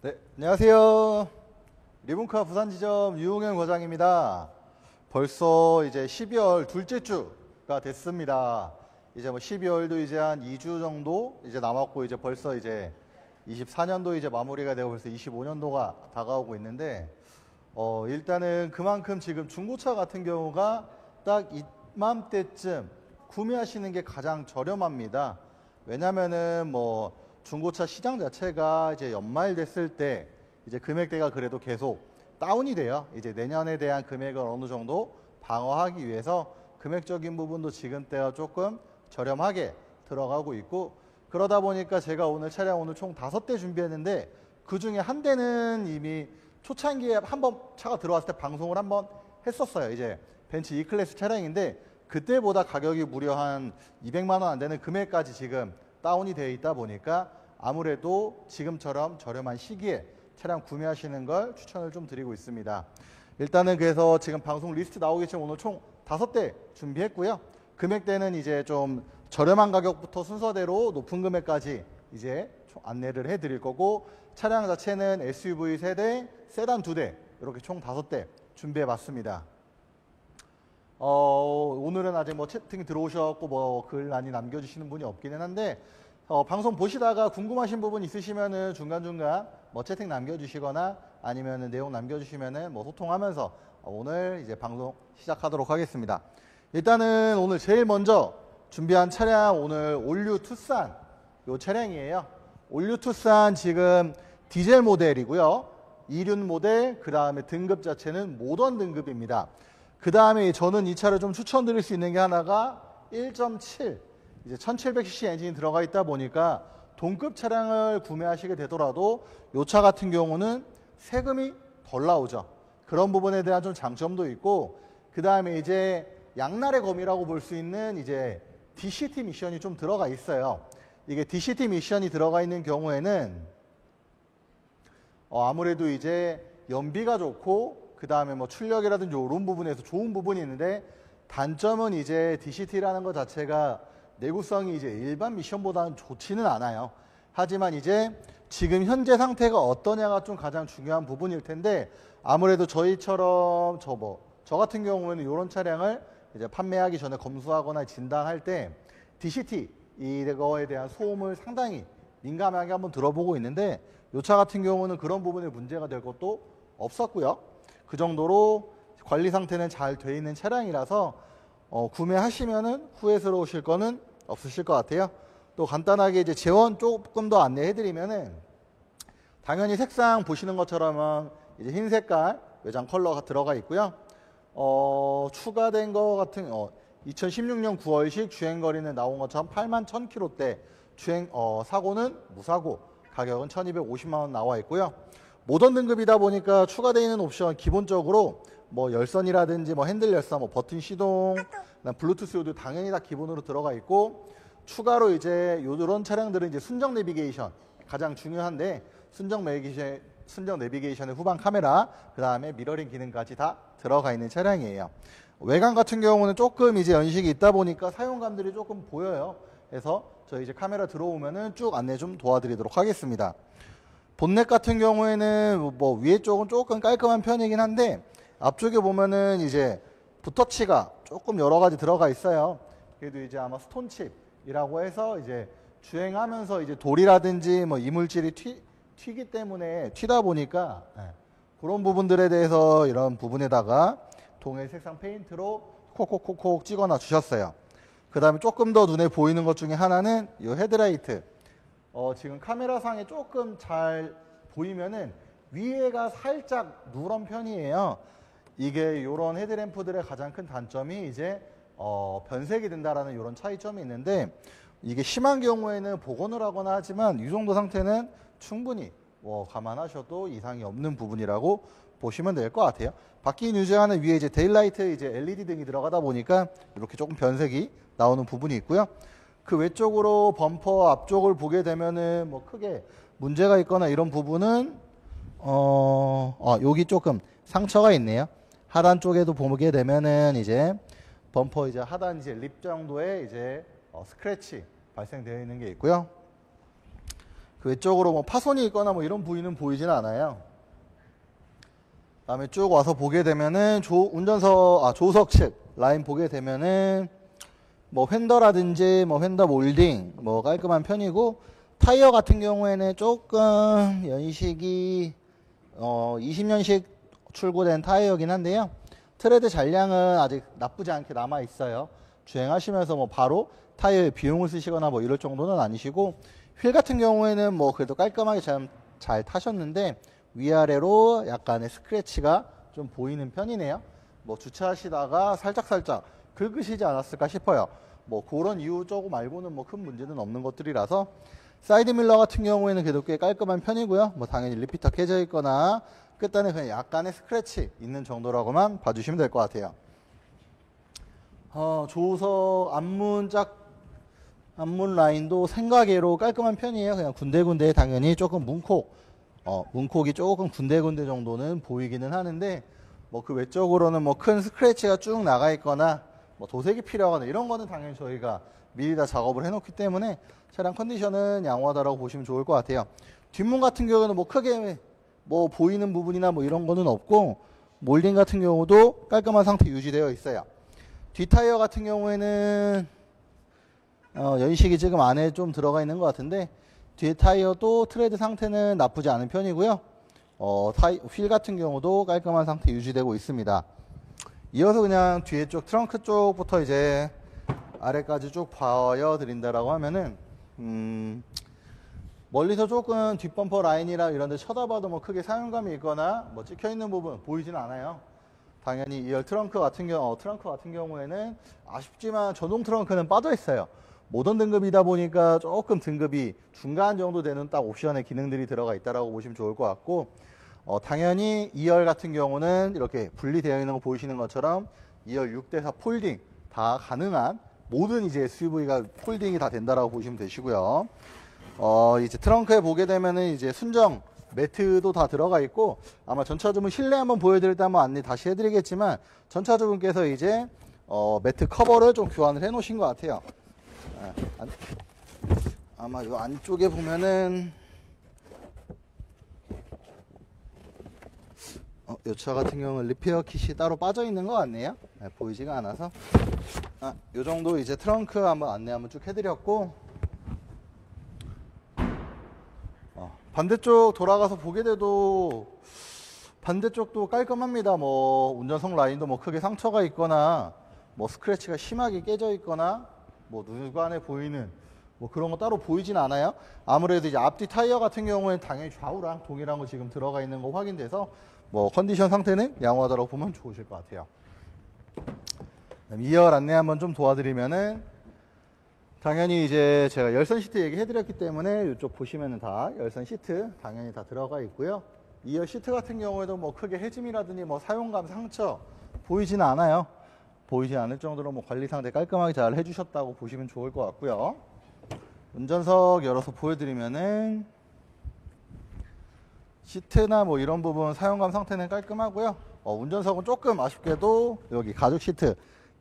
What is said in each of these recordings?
네, 안녕하세요. 리본카 부산지점 유홍현 과장입니다. 벌써 이제 12월 둘째 주가 됐습니다. 이제 뭐 12월도 이제 한 2주 정도 이제 남았고, 이제 벌써 이제 24년도 이제 마무리가 되고 벌써 25년도가 다가오고 있는데, 일단은 그만큼 지금 중고차 같은 경우가 딱 이맘때쯤 구매하시는 게 가장 저렴합니다. 왜냐면은 뭐 중고차 시장 자체가 이제 연말 됐을 때 이제 금액대가 그래도 계속 다운이 돼요. 이제 내년에 대한 금액을 어느 정도 방어하기 위해서 금액적인 부분도 지금때가 조금 저렴하게 들어가고 있고, 그러다 보니까 제가 오늘 차량 오늘 총 5대 준비했는데, 그 중에 한 대는 이미 초창기에 한번 차가 들어왔을 때 방송을 한번 했었어요. 이제 벤츠 E클래스 차량인데, 그때보다 가격이 무려 한 200만 원 안 되는 금액까지 지금 다운이 되어 있다 보니까 아무래도 지금처럼 저렴한 시기에 차량 구매하시는 걸 추천을 좀 드리고 있습니다. 일단은 그래서 지금 방송 리스트 나오기 전에 오늘 총 5대 준비했고요. 금액대는 이제 좀 저렴한 가격부터 순서대로 높은 금액까지 이제 안내를 해드릴 거고, 차량 자체는 SUV 3대, 세단 2대 이렇게 총 5대 준비해봤습니다. 오늘은 아직 뭐 채팅 들어오셔갖고 뭐 글 많이 남겨주시는 분이 없기는 한데, 방송 보시다가 궁금하신 부분 있으시면은 중간중간 뭐 채팅 남겨주시거나 아니면은 내용 남겨주시면은 뭐 소통하면서 오늘 이제 방송 시작하도록 하겠습니다. 일단은 오늘 제일 먼저 준비한 차량, 오늘 올류 투싼 요 차량이에요. 올류 투싼 지금 디젤 모델이고요. 2륜 모델, 그 다음에 등급 자체는 모던 등급입니다. 그 다음에 저는 이 차를 좀 추천드릴 수 있는 게 하나가 1.7 이제 1700cc 엔진이 들어가 있다 보니까 동급 차량을 구매하시게 되더라도 이 차 같은 경우는 세금이 덜 나오죠. 그런 부분에 대한 좀 장점도 있고, 그 다음에 이제 양날의 검이라고 볼 수 있는 이제 DCT 미션이 좀 들어가 있어요. 이게 DCT 미션이 들어가 있는 경우에는 아무래도 이제 연비가 좋고, 그 다음에 뭐 출력이라든지 이런 부분에서 좋은 부분이 있는데, 단점은 이제 DCT라는 것 자체가 내구성이 이제 일반 미션보다는 좋지는 않아요. 하지만 이제 지금 현재 상태가 어떠냐가 좀 가장 중요한 부분일 텐데, 아무래도 저희처럼 저 같은 경우에는 이런 차량을 이제 판매하기 전에 검수하거나 진단할 때 DCT 이거에 대한 소음을 상당히 민감하게 한번 들어보고 있는데, 이 차 같은 경우는 그런 부분에 문제가 될 것도 없었고요. 그 정도로 관리 상태는 잘 돼 있는 차량이라서 구매하시면은 후회스러우실 거는 없으실 것 같아요. 또 간단하게 이제 재원 조금 더 안내해드리면은, 당연히 색상 보시는 것처럼 이제 흰 색깔 외장 컬러가 들어가 있고요. 추가된 거 같은 2016년 9월식 주행거리는 나온 것처럼 81,000km대 사고는 무사고, 가격은 1,250만 원 나와 있고요. 모던 등급이다 보니까 추가되어 있는 옵션 기본적으로 뭐 열선이라든지 뭐 핸들 열선, 뭐 버튼 시동, 블루투스 요도 당연히 다 기본으로 들어가 있고, 추가로 이제 이런 차량들은 이제 순정 내비게이션 가장 중요한데, 순정 내비게이션의 후방 카메라, 그 다음에 미러링 기능까지 다 들어가 있는 차량이에요. 외관 같은 경우는 조금 이제 연식이 있다 보니까 사용감들이 조금 보여요. 그래서 저희 이제 카메라 들어오면은 쭉 안내 좀 도와드리도록 하겠습니다. 본넷 같은 경우에는 뭐 위에 쪽은 조금 깔끔한 편이긴 한데, 앞쪽에 보면은 이제 붓터치가 조금 여러 가지 들어가 있어요. 그래도 이제 아마 스톤칩이라고 해서 이제 주행하면서 이제 돌이라든지 뭐 이물질이 튀기 때문에 튀다 보니까 그런 부분들에 대해서 이런 부분에다가 동일 색상 페인트로 콕콕콕콕 찍어놔 주셨어요. 그 다음에 조금 더 눈에 보이는 것 중에 하나는 이 헤드라이트. 지금 카메라상에 조금 잘 보이면은 위에가 살짝 누런 편이에요. 이게 이런 헤드램프들의 가장 큰 단점이 이제 변색이 된다라는 이런 차이점이 있는데, 이게 심한 경우에는 복원을 하거나 하지만 이 정도 상태는 충분히 감안하셔도 이상이 없는 부분이라고 보시면 될 것 같아요. 바퀴 유지하는 위에 이제 데일라이트 이제 LED 등이 들어가다 보니까 이렇게 조금 변색이 나오는 부분이 있고요. 그 외쪽으로 범퍼 앞쪽을 보게 되면은 뭐 크게 문제가 있거나 이런 부분은 여기 조금 상처가 있네요. 하단 쪽에도 보게 되면은 이제 범퍼 이제 하단 이제 립 정도의 이제 스크래치 발생되어 있는 게 있고요. 그 외적으로 뭐 파손이 있거나 뭐 이런 부위는 보이지는 않아요. 다음에 쭉 와서 보게 되면은 조석 측 라인 보게 되면은 뭐 휀더라든지 뭐 휀더 몰딩 뭐 깔끔한 편이고, 타이어 같은 경우에는 조금 연식이 20년식 출고된 타이어긴 한데요. 트레드 잔량은 아직 나쁘지 않게 남아 있어요. 주행하시면서 뭐 바로 타이어에 비용을 쓰시거나 뭐 이럴 정도는 아니시고, 휠 같은 경우에는 뭐 그래도 깔끔하게 잘 타셨는데 위아래로 약간의 스크래치가 좀 보이는 편이네요. 뭐 주차하시다가 살짝 긁으시지 않았을까 싶어요. 뭐 그런 이유 조금 말고는 뭐 큰 문제는 없는 것들이라서, 사이드 밀러 같은 경우에는 그래도 꽤 깔끔한 편이고요. 뭐 당연히 리피터 깨져 있거나 끝단에 그냥 약간의 스크래치 있는 정도라고만 봐주시면 될 것 같아요. 조석 앞문 라인도 생각외로 깔끔한 편이에요. 그냥 군데군데 당연히 조금 문콕이 조금 군데군데 정도는 보이기는 하는데, 뭐 그 외적으로는 뭐 큰 스크래치가 쭉 나가 있거나 뭐 도색이 필요하거나 이런 거는 당연히 저희가 미리 다 작업을 해놓기 때문에 차량 컨디션은 양호하다라고 보시면 좋을 것 같아요. 뒷문 같은 경우는 뭐 크게 뭐 보이는 부분이나 뭐 이런 거는 없고, 몰딩 같은 경우도 깔끔한 상태 유지되어 있어요. 뒷타이어 같은 경우에는 연식이 지금 안에 좀 들어가 있는 것 같은데, 뒤에 타이어도 트레드 상태는 나쁘지 않은 편이고요. 휠 같은 경우도 깔끔한 상태 유지되고 있습니다. 이어서 그냥 뒤에 쪽 트렁크 쪽부터 이제 아래까지 쭉 보여드린다라고 하면은 멀리서 조금 뒷범퍼 라인이라 이런 데 쳐다봐도 뭐 크게 사용감이 있거나 뭐 찍혀 있는 부분 보이진 않아요. 당연히 2열 트렁크 같은 경우에는 아쉽지만 전동 트렁크는 빠져 있어요. 모던 등급이다 보니까 조금 등급이 중간 정도 되는 딱 옵션의 기능들이 들어가 있다라고 보시면 좋을 것 같고, 당연히 2열 같은 경우는 이렇게 분리되어 있는 거 보이시는 것처럼 2열 6대4 폴딩 다 가능한 모든 이제 SUV가 폴딩이 다 된다라고 보시면 되시고요. 이제 트렁크에 보게 되면은 이제 순정 매트도 다 들어가 있고, 아마 전차주분 실내 한번 보여드릴 때 한번 안내 다시 해드리겠지만, 전차주분께서 이제 매트 커버를 좀 교환을 해 놓으신 것 같아요. 아마 이 안쪽에 보면은 이 차 같은 경우는 리페어 킷이 따로 빠져 있는 것 같네요. 보이지가 않아서. 이 정도 이제 트렁크 한번 안내 한번 쭉 해드렸고, 반대쪽 돌아가서 보게 돼도 반대쪽도 깔끔합니다. 뭐 운전석 라인도 뭐 크게 상처가 있거나 뭐 스크래치가 심하게 깨져 있거나 뭐 눈간에 보이는 뭐 그런 거 따로 보이진 않아요. 아무래도 이제 앞뒤 타이어 같은 경우에는 당연히 좌우랑 동일한 거 지금 들어가 있는 거 확인돼서 뭐 컨디션 상태는 양호하다고 보면 좋으실 것 같아요. 2열 안내 한번 좀 도와드리면은, 당연히 이제 제가 열선 시트 얘기해드렸기 때문에 이쪽 보시면은 다 열선 시트 당연히 다 들어가 있고요. 2열 시트 같은 경우에도 뭐 크게 해짐이라든지 뭐 사용감 상처 보이지는 않아요. 보이지 않을 정도로 뭐 관리 상태 깔끔하게 잘 해주셨다고 보시면 좋을 것 같고요. 운전석 열어서 보여드리면은 시트나 뭐 이런 부분 사용감 상태는 깔끔하고요. 운전석은 조금 아쉽게도 여기 가죽 시트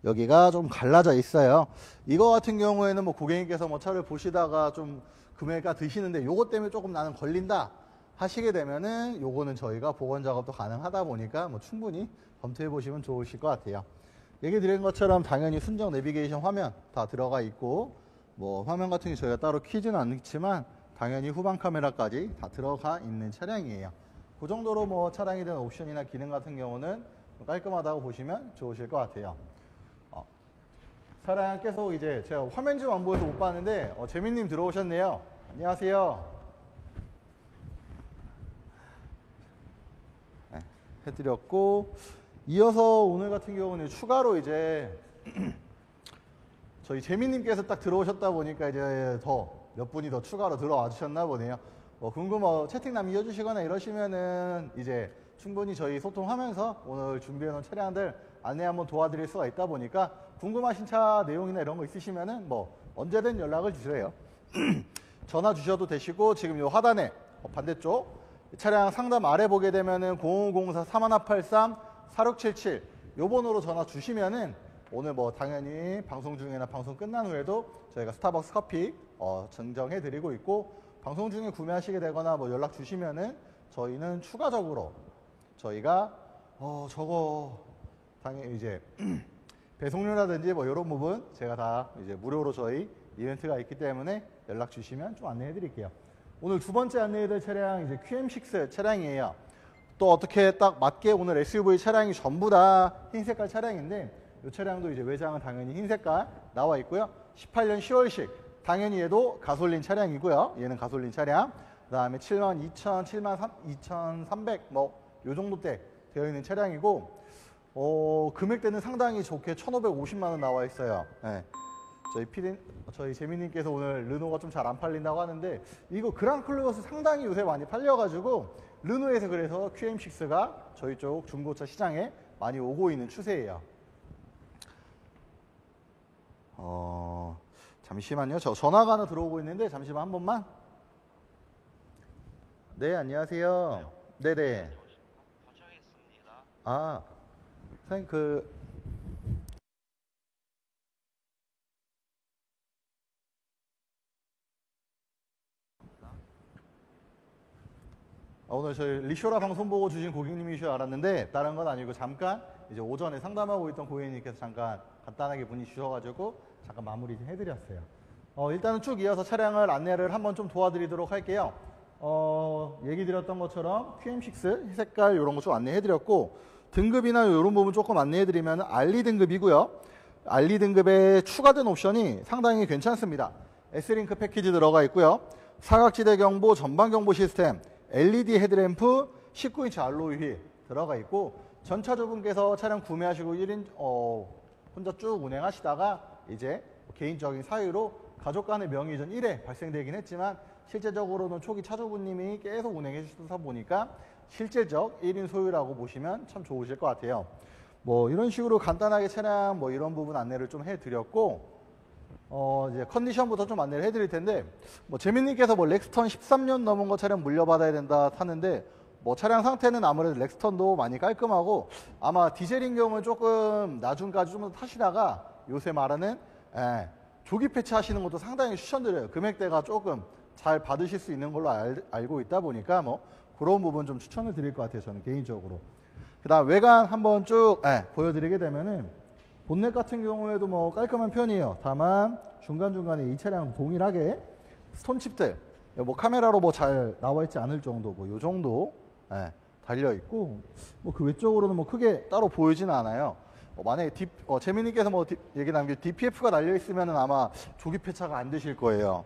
여기가 좀 갈라져 있어요. 이거 같은 경우에는 뭐 고객님께서 뭐 차를 보시다가 좀 금액가 드시는데 요것 때문에 조금 나는 걸린다 하시게 되면은 요거는 저희가 복원 작업도 가능하다 보니까 뭐 충분히 검토해 보시면 좋으실 것 같아요. 얘기 드린 것처럼 당연히 순정 내비게이션 화면 다 들어가 있고, 뭐 화면 같은 게 저희가 따로 키지는 않지만 당연히 후방 카메라까지 다 들어가 있는 차량이에요. 그 정도로 뭐 차량에 대한 옵션이나 기능 같은 경우는 깔끔하다고 보시면 좋으실 것 같아요. 차량 계속 이제 제가 화면 좀 안 보여서 못 봤는데 재민님 들어오셨네요. 안녕하세요. 네, 해드렸고, 이어서 오늘 같은 경우는 추가로 이제 저희 재민님께서 딱 들어오셨다 보니까 이제 더 몇 분이 더 추가로 들어와 주셨나 보네요. 채팅남 이어주시거나 이러시면은 이제 충분히 저희 소통하면서 오늘 준비해 놓은 차량들 안내 한번 도와드릴 수가 있다 보니까, 궁금하신 차 내용이나 이런 거 있으시면은 뭐 언제든 연락을 주세요. 전화 주셔도 되시고, 지금 요 하단에 반대쪽 차량 상담 아래 보게 되면은 0504-3183-4677 요 번호로 전화 주시면은 오늘 뭐 당연히 방송 중이나 방송 끝난 후에도 저희가 스타벅스 커피 증정해 드리고 있고, 방송 중에 구매하시게 되거나 뭐 연락 주시면은 저희는 추가적으로 저희가 저거 당연히 이제 배송료라든지 뭐 이런 부분 제가 다 이제 무료로 저희 이벤트가 있기 때문에 연락 주시면 좀 안내해 드릴게요. 오늘 두 번째 안내해드릴 차량 이제 QM6 차량이에요. 또 어떻게 딱 맞게 오늘 SUV 차량이 전부 다 흰 색깔 차량인데 이 차량도 이제 외장은 당연히 흰 색깔 나와 있고요. 18년 10월식 당연히 얘도 가솔린 차량이고요. 얘는 가솔린 차량. 그 다음에 72,000, 2,300 뭐 요 정도대 되어 있는 차량이고 금액대는 상당히 좋게 1,550만 원 나와 있어요. 네. 저희 재민님께서 오늘 르노가 좀 잘 안 팔린다고 하는데 이거 그랑클로스 상당히 요새 많이 팔려가지고 르노에서 그래서 QM6가 저희 쪽 중고차 시장에 많이 오고 있는 추세예요. 잠시만요. 저 전화가 하나 들어오고 있는데 잠시만 한 번만. 네, 안녕하세요. 네네. 아, 선생님 오늘 저희 리쇼라 방송 보고 주신 고객님이실 줄 알았는데 다른 건 아니고 잠깐 이제 오전에 상담하고 있던 고객님께서 잠깐 간단하게 문의 주셔가지고 잠깐 마무리 좀 해드렸어요. 일단은 쭉 이어서 차량을 안내를 한번 좀 도와드리도록 할게요. 얘기 드렸던 것처럼 QM6 색깔 이런 거 좀 안내해드렸고 등급이나 이런 부분 조금 안내해드리면 RE 등급이고요. RE 등급에 추가된 옵션이 상당히 괜찮습니다. S링크 패키지 들어가 있고요. 사각지대 경보, 전방 경보 시스템, LED 헤드램프, 19인치 알로이 휠 들어가 있고 전차주분께서 차량 구매하시고 1인 혼자 쭉 운행하시다가 이제 개인적인 사유로 가족 간의 명의이전 1회 발생되긴 했지만 실제적으로는 초기 차주분님이 계속 운행해 주시다 보니까 실질적 1인 소유라고 보시면 참 좋으실 것 같아요. 뭐 이런 식으로 간단하게 차량 뭐 이런 부분 안내를 좀 해드렸고 이제 컨디션부터 좀 안내를 해드릴 텐데 뭐 재민님께서 뭐 렉스턴 13년 넘은 거 차량 물려받아야 된다 하는데 뭐 차량 상태는 아무래도 렉스턴도 많이 깔끔하고 아마 디젤인 경우는 조금 나중까지 좀 더 타시다가 요새 말하는 조기 패치 하시는 것도 상당히 추천드려요. 금액대가 조금 잘 받으실 수 있는 걸로 알고 있다 보니까 뭐 그런 부분 좀 추천을 드릴 것 같아요. 저는 개인적으로. 그 다음 외관 한번 쭉 보여드리게 되면은 본넷 같은 경우에도 뭐 깔끔한 편이에요. 다만 중간중간에 이 차량 동일하게 스톤칩들 뭐 카메라로 뭐 잘 나와 있지 않을 정도 뭐 요 정도 달려 있고 뭐 그 외적으로는 뭐 크게 따로 보이지는 않아요. 만약에 재민님께서 뭐 얘기 남길 DPF가 달려 있으면은 아마 조기 폐차가 안 되실 거예요.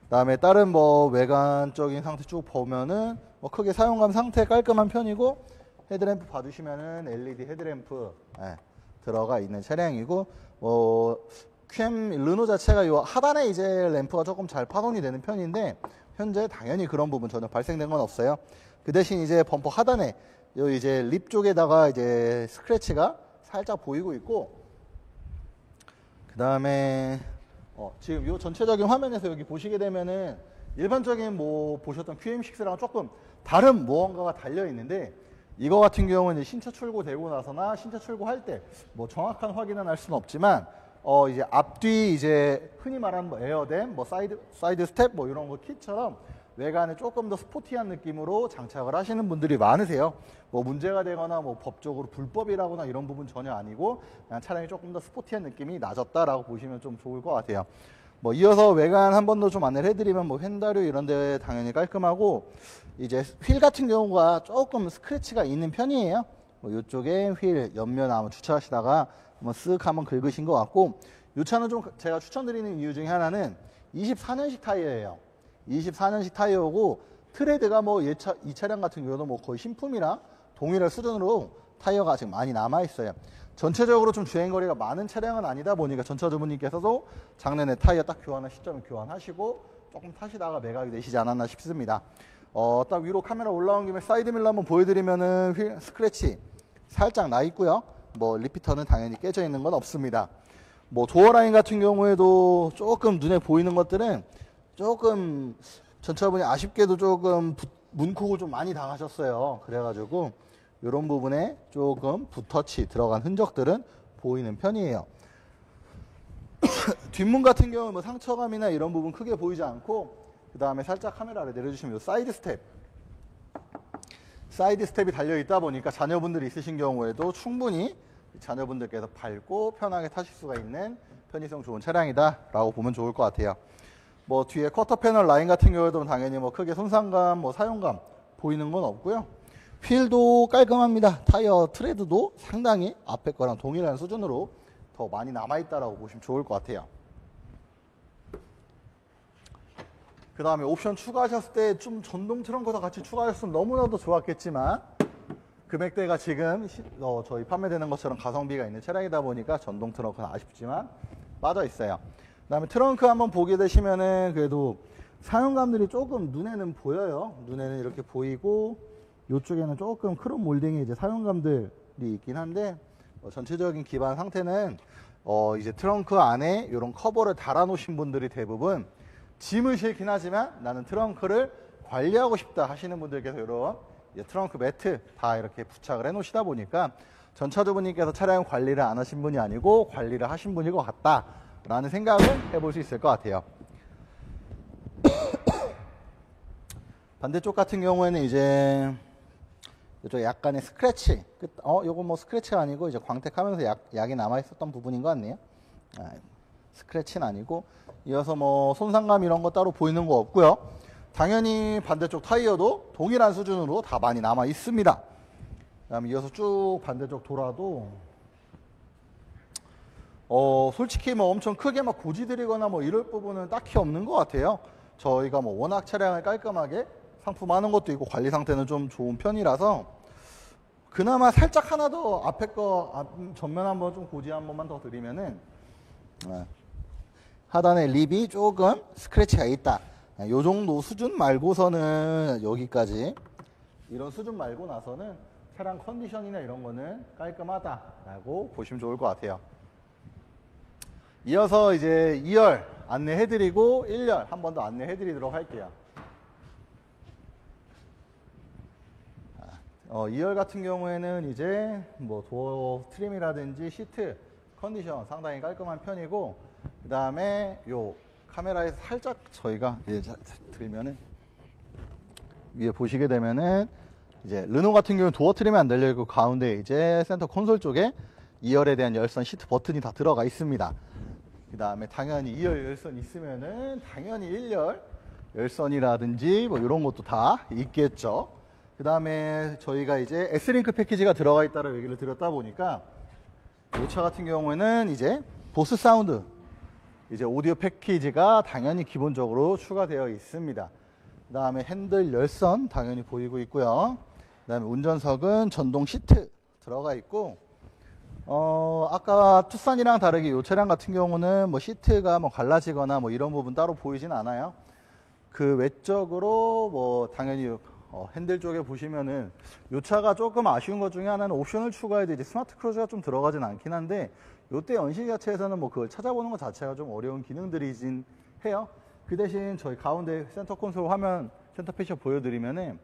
그다음에 다른 뭐 외관적인 상태 쭉 보면은 뭐 크게 사용감 상태 깔끔한 편이고 헤드램프 봐주시면은 LED 헤드램프 들어가 있는 차량이고 QM 르노 자체가 요 하단에 이제 램프가 조금 잘 파손이 되는 편인데 현재 당연히 그런 부분 전혀 발생된 건 없어요. 그 대신 이제 범퍼 하단에 요 이제 립 쪽에다가 이제 스크래치가 살짝 보이고 있고 그 다음에 지금 요 전체적인 화면에서 여기 보시게 되면은 일반적인 뭐 보셨던 QM6랑 조금 다른 무언가가 달려 있는데 이거 같은 경우는 신차 출고되고 나서나 신차 출고할 때 뭐 정확한 확인은 할 수는 없지만 이제 앞뒤 이제 흔히 말하는 뭐 에어댐, 뭐 사이드 스텝 뭐 이런 거 킷처럼 외관에 조금 더 스포티한 느낌으로 장착을 하시는 분들이 많으세요. 뭐 문제가 되거나 뭐 법적으로 불법이라거나 이런 부분 전혀 아니고 그냥 차량이 조금 더 스포티한 느낌이 나졌다라고 보시면 좀 좋을 것 같아요. 뭐 이어서 외관 한 번 더 좀 안내를 해드리면 뭐 휀다류 이런 데 당연히 깔끔하고 이제 휠 같은 경우가 조금 스크래치가 있는 편이에요. 뭐 이쪽에 휠 옆면 아마 주차하시다가 한번 쓱 한번 긁으신 것 같고 이 차는 좀 제가 추천드리는 이유 중에 하나는 24년식 타이어예요. 24년식 타이어고 트레드가 뭐 이 차량 같은 경우도 뭐 거의 신품이랑 동일한 수준으로 타이어가 아직 많이 남아 있어요. 전체적으로 좀 주행거리가 많은 차량은 아니다 보니까 전차주분님께서도 작년에 타이어 딱 교환할 시점에 교환하시고 조금 타시다가 매각이 되시지 않았나 싶습니다. 딱 위로 카메라 올라온 김에 사이드밀러 한번 보여드리면은 휠 스크래치 살짝 나 있고요. 뭐 리피터는 당연히 깨져 있는 건 없습니다. 뭐 도어 라인 같은 경우에도 조금 눈에 보이는 것들은 조금 전차분이 아쉽게도 조금 문콕을 좀 많이 당하셨어요. 그래가지고 이런 부분에 조금 붓터치 들어간 흔적들은 보이는 편이에요. 뒷문 같은 경우는 뭐 상처감이나 이런 부분 크게 보이지 않고 그 다음에 살짝 카메라를 내려주시면 요 사이드 스텝이 달려 있다 보니까 자녀분들이 있으신 경우에도 충분히 자녀분들께서 밟고 편하게 타실 수가 있는 편의성 좋은 차량이다 라고 보면 좋을 것 같아요. 뭐 뒤에 쿼터 패널 라인 같은 경우에도 당연히 뭐 크게 손상감, 뭐 사용감 보이는 건 없고요. 휠도 깔끔합니다. 타이어 트레드도 상당히 앞에 거랑 동일한 수준으로 더 많이 남아있다라고 보시면 좋을 것 같아요. 그 다음에 옵션 추가하셨을 때 좀 전동 트렁크도 같이 추가하셨으면 너무나도 좋았겠지만 금액대가 지금 저희 판매되는 것처럼 가성비가 있는 차량이다 보니까 전동 트렁크는 아쉽지만 빠져 있어요. 그 다음에 트렁크 한번 보게 되시면은 그래도 사용감들이 조금 눈에는 보여요. 눈에는 이렇게 보이고 이쪽에는 조금 크롬 몰딩의 이제 사용감들이 있긴 한데 전체적인 기반 상태는 이제 트렁크 안에 이런 커버를 달아 놓으신 분들이 대부분 짐을 싣긴 하지만 나는 트렁크를 관리하고 싶다 하시는 분들께서 이런 트렁크 매트 다 이렇게 부착을 해 놓으시다 보니까 전차주분님께서 차량 관리를 안 하신 분이 아니고 관리를 하신 분일 것 같다 라는 생각을 해볼 수 있을 것 같아요. 반대쪽 같은 경우에는 이제 이쪽 약간의 스크래치, 요거 뭐 스크래치가 아니고 이제 광택하면서 약이 남아 있었던 부분인 것 같네요. 스크래치는 아니고, 이어서 뭐 손상감 이런 거 따로 보이는 거 없고요. 당연히 반대쪽 타이어도 동일한 수준으로 다 많이 남아 있습니다. 그다음에 이어서 쭉 반대쪽 돌아도 솔직히 뭐 엄청 크게 막 고지드리거나 뭐 이럴 부분은 딱히 없는 것 같아요. 저희가 뭐 워낙 차량을 깔끔하게 상품하는 것도 있고 관리 상태는 좀 좋은 편이라서 그나마 살짝 하나 더 앞에 거 전면 한번 좀 고지 한 번만 더 드리면은 하단에 립이 조금 스크래치가 있다. 요 정도 수준 말고서는 여기까지 이런 수준 말고 나서는 차량 컨디션이나 이런 거는 깔끔하다라고 보시면 좋을 것 같아요. 이어서 이제 2열 안내해드리고 1열 한 번 더 안내해드리도록 할게요. 2열 같은 경우에는 이제 뭐 도어 트림이라든지 시트 컨디션 상당히 깔끔한 편이고, 그 다음에 요 카메라에서 살짝 저희가 이제 들면은 위에 보시게 되면은 이제 르노 같은 경우는 도어 트림이 안 달려 있고 가운데 이제 센터 콘솔 쪽에 2열에 대한 열선 시트 버튼이 다 들어가 있습니다. 그 다음에 당연히 2열 열선 있으면은 당연히 1열 열선이라든지 뭐 이런 것도 다 있겠죠. 그 다음에 저희가 이제 S링크 패키지가 들어가 있다고 얘기를 드렸다 보니까 이 차 같은 경우에는 이제 보스 사운드 이제 오디오 패키지가 당연히 기본적으로 추가되어 있습니다. 그 다음에 핸들 열선 당연히 보이고 있고요. 그 다음에 운전석은 전동 시트 들어가 있고, 아까 투싼이랑 다르게 이 차량 같은 경우는 뭐 시트가 뭐 갈라지거나 뭐 이런 부분 따로 보이진 않아요. 그 외적으로 뭐 당연히 핸들 쪽에 보시면은 이 차가 조금 아쉬운 것 중에 하나는 옵션을 추가해도 이제 스마트 크루즈가 좀 들어가진 않긴 한데, 이때 연식 자체에서는 뭐 그걸 찾아보는 것 자체가 좀 어려운 기능들이긴 해요. 그 대신 저희 가운데 센터 콘솔 화면 센터 패션 보여드리면은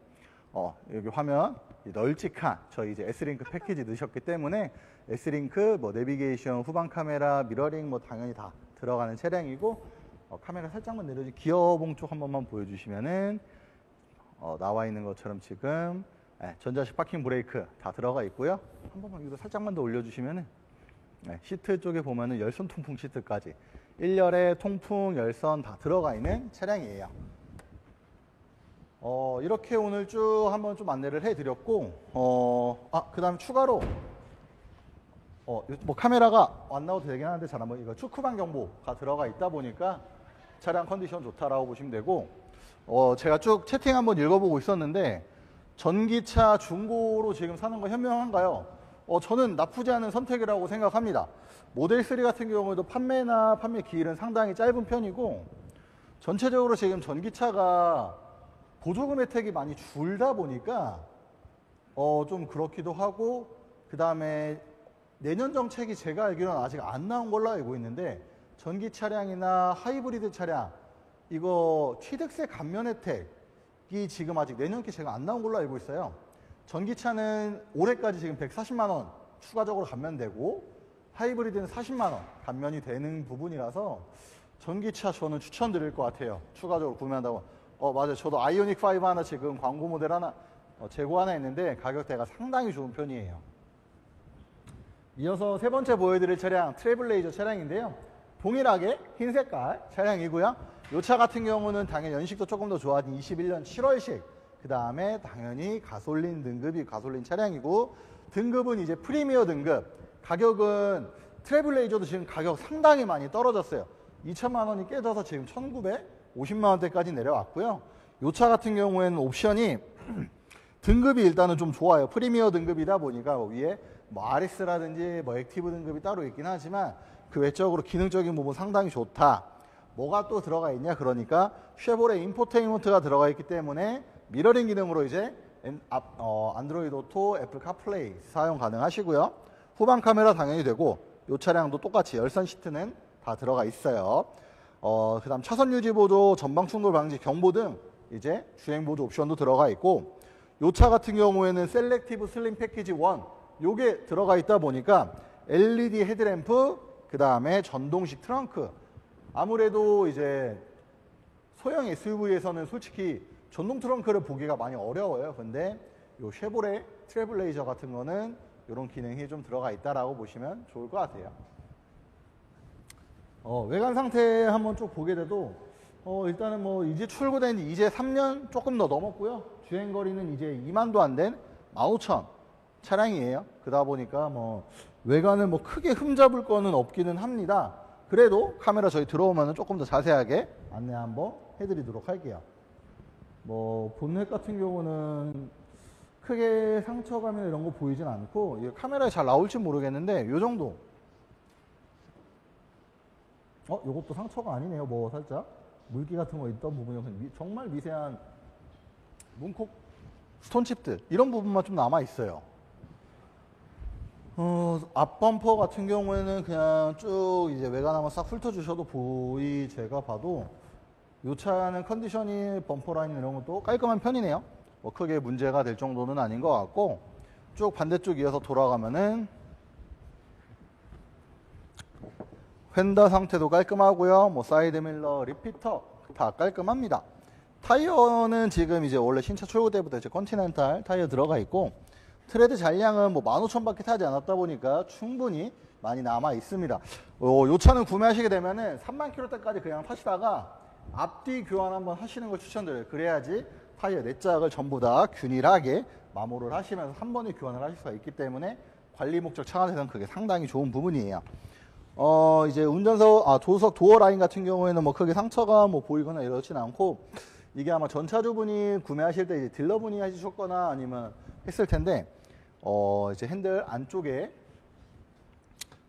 여기 화면 널찍한 저희 이제 S링크 패키지 넣으셨기 때문에 S링크 뭐 내비게이션, 후방 카메라, 미러링 뭐 당연히 다 들어가는 차량이고, 카메라 살짝만 내려주 기어봉 쪽 한 번만 보여주시면은 나와 있는 것처럼 지금 전자식 파킹 브레이크 다 들어가 있고요. 한 번만 이거 살짝만 더 올려주시면은 시트 쪽에 보면은 열선 통풍 시트까지 1열에 통풍 열선 다 들어가 있는 차량이에요. 이렇게 오늘 쭉 한번 좀 안내를 해드렸고, 그 다음에 추가로 뭐 카메라가 안 나와도 되긴 하는데 잘 한번 이거 축구방 경보가 들어가 있다 보니까 차량 컨디션 좋다라고 보시면 되고, 제가 쭉 채팅 한번 읽어보고 있었는데 전기차 중고로 지금 사는 거 현명한가요? 저는 나쁘지 않은 선택이라고 생각합니다. 모델 3 같은 경우에도 판매 기일은 상당히 짧은 편이고, 전체적으로 지금 전기차가 보조금 혜택이 많이 줄다 보니까 좀 그렇기도 하고, 그 다음에 내년 정책이 제가 알기로는 아직 안 나온 걸로 알고 있는데 전기 차량이나 하이브리드 차량 이거 취득세 감면 혜택이 지금 아직 내년께 제가 안 나온 걸로 알고 있어요. 전기차는 올해까지 지금 140만 원 추가적으로 감면되고 하이브리드는 40만 원 감면이 되는 부분이라서 전기차 저는 추천드릴 것 같아요. 추가적으로 구매한다고. 맞아요. 저도 아이오닉 5 하나 지금 광고 모델 하나 재고 하나 있는데 가격대가 상당히 좋은 편이에요. 이어서 세 번째 보여드릴 차량 트래블레이저 차량인데요. 동일하게 흰 색깔 차량이고요. 이 차 같은 경우는 당연히 연식도 조금 더 좋아진 21년 7월식, 그 다음에 당연히 가솔린 등급이 가솔린 차량이고, 등급은 이제 프리미어 등급. 가격은 트래블레이저도 지금 가격 상당히 많이 떨어졌어요. 2천만 원이 깨져서 지금 1,950만 원대까지 내려왔고요. 이 차 같은 경우에는 옵션이 등급이 일단은 좀 좋아요. 프리미어 등급이다 보니까 위에 뭐 RS라든지 뭐 액티브 등급이 따로 있긴 하지만 그 외적으로 기능적인 부분 상당히 좋다. 뭐가 또 들어가 있냐? 그러니까 쉐보레 인포테인먼트가 들어가 있기 때문에 미러링 기능으로 이제 안드로이드 오토, 애플 카플레이 사용 가능하시고요. 후방 카메라 당연히 되고, 이 차량도 똑같이 열선 시트는 다 들어가 있어요. 그 다음 차선 유지 보조, 전방 충돌 방지 경보 등 이제 주행 보조 옵션도 들어가 있고, 이 차 같은 경우에는 셀렉티브 슬림 패키지 1 요게 들어가 있다 보니까 LED 헤드램프, 그 다음에 전동식 트렁크. 아무래도 이제 소형 SUV에서는 솔직히 전동 트렁크를 보기가 많이 어려워요. 근데 요 쉐보레 트래블레이저 같은 거는 이런 기능이 좀 들어가 있다라고 보시면 좋을 것 같아요. 외관 상태 한번 쭉 보게 돼도 일단은 뭐 이제 출고된 지 이제 3년 조금 더 넘었고요. 주행거리는 이제 2만도 안 된 15,000 차량이에요. 그러다 보니까 뭐 외관을 뭐 크게 흠잡을 거는 없기는 합니다. 그래도 카메라 저희 들어오면 조금 더 자세하게 안내 한번 해드리도록 할게요. 뭐 본넷 같은 경우는 크게 상처감이나 이런 거 보이진 않고, 카메라에 잘 나올지 모르겠는데 요 정도. 요것도 상처가 아니네요. 뭐 살짝 물기 같은 거 있던 부분이 정말 미세한 문콕 스톤칩들 이런 부분만 좀 남아 있어요. 앞범퍼 같은 경우에는 그냥 쭉 이제 외관 한번 싹 훑어주셔도 제가 봐도 이 차는 컨디션이 범퍼 라인 이런 것도 깔끔한 편이네요. 뭐 크게 문제가 될 정도는 아닌 것 같고, 쭉 반대쪽 이어서 돌아가면은 휀더 상태도 깔끔하고요. 뭐 사이드 밀러, 리피터 다 깔끔합니다. 타이어는 지금 이제 원래 신차 출고 때부터 이제 컨티넨탈 타이어 들어가 있고, 트레드 잔량은 뭐 15,000밖에 타지 않았다 보니까 충분히 많이 남아 있습니다. 이 차는 구매하시게 되면은 3만 킬로대까지 그냥 타시다가 앞뒤 교환 한번 하시는 걸 추천드려요. 그래야지 타이어 네 짝을 전부 다 균일하게 마모를 하시면서 한 번에 교환을 하실 수가 있기 때문에 관리 목적 차원에서는 그게 상당히 좋은 부분이에요. 이제 조수석 도어 라인 같은 경우에는 뭐 크게 상처가 뭐 보이거나 이러진 않고, 이게 아마 전차주분이 구매하실 때 이제 딜러분이 해주셨거나 아니면 했을 텐데, 이제 핸들 안쪽에,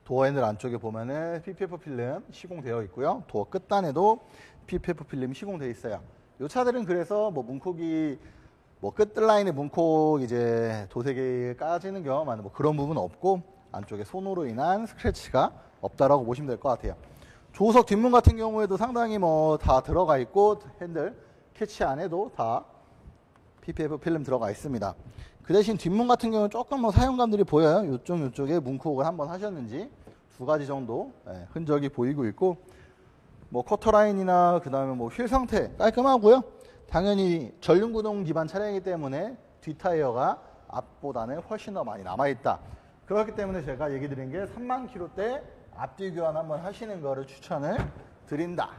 도어 핸들 안쪽에 보면은 PPF 필름 시공되어 있고요. 도어 끝단에도 PPF 필름이 시공되어 있어요. 이 차들은 그래서 뭐 문콕이 뭐 끝라인에 문콕 이제 도색이 까지는 경험하는 뭐 그런 부분은 없고, 안쪽에 손으로 인한 스크래치가 없다라고 보시면 될 것 같아요. 조수석 뒷문 같은 경우에도 상당히 뭐 다 들어가 있고, 핸들 캐치 안에도 다 PPF 필름 들어가 있습니다. 그 대신 뒷문 같은 경우는 조금 뭐 사용감들이 보여요. 요쪽에 문콕을 한번 하셨는지 두 가지 정도 흔적이 보이고 있고, 뭐 커터라인이나 그 다음에 뭐 휠 상태 깔끔하고요. 당연히 전륜구동 기반 차량이기 때문에 뒷타이어가 앞보다는 훨씬 더 많이 남아있다. 그렇기 때문에 제가 얘기 드린 게 3만 킬로대 앞뒤 교환 한번 하시는 거를 추천을 드린다.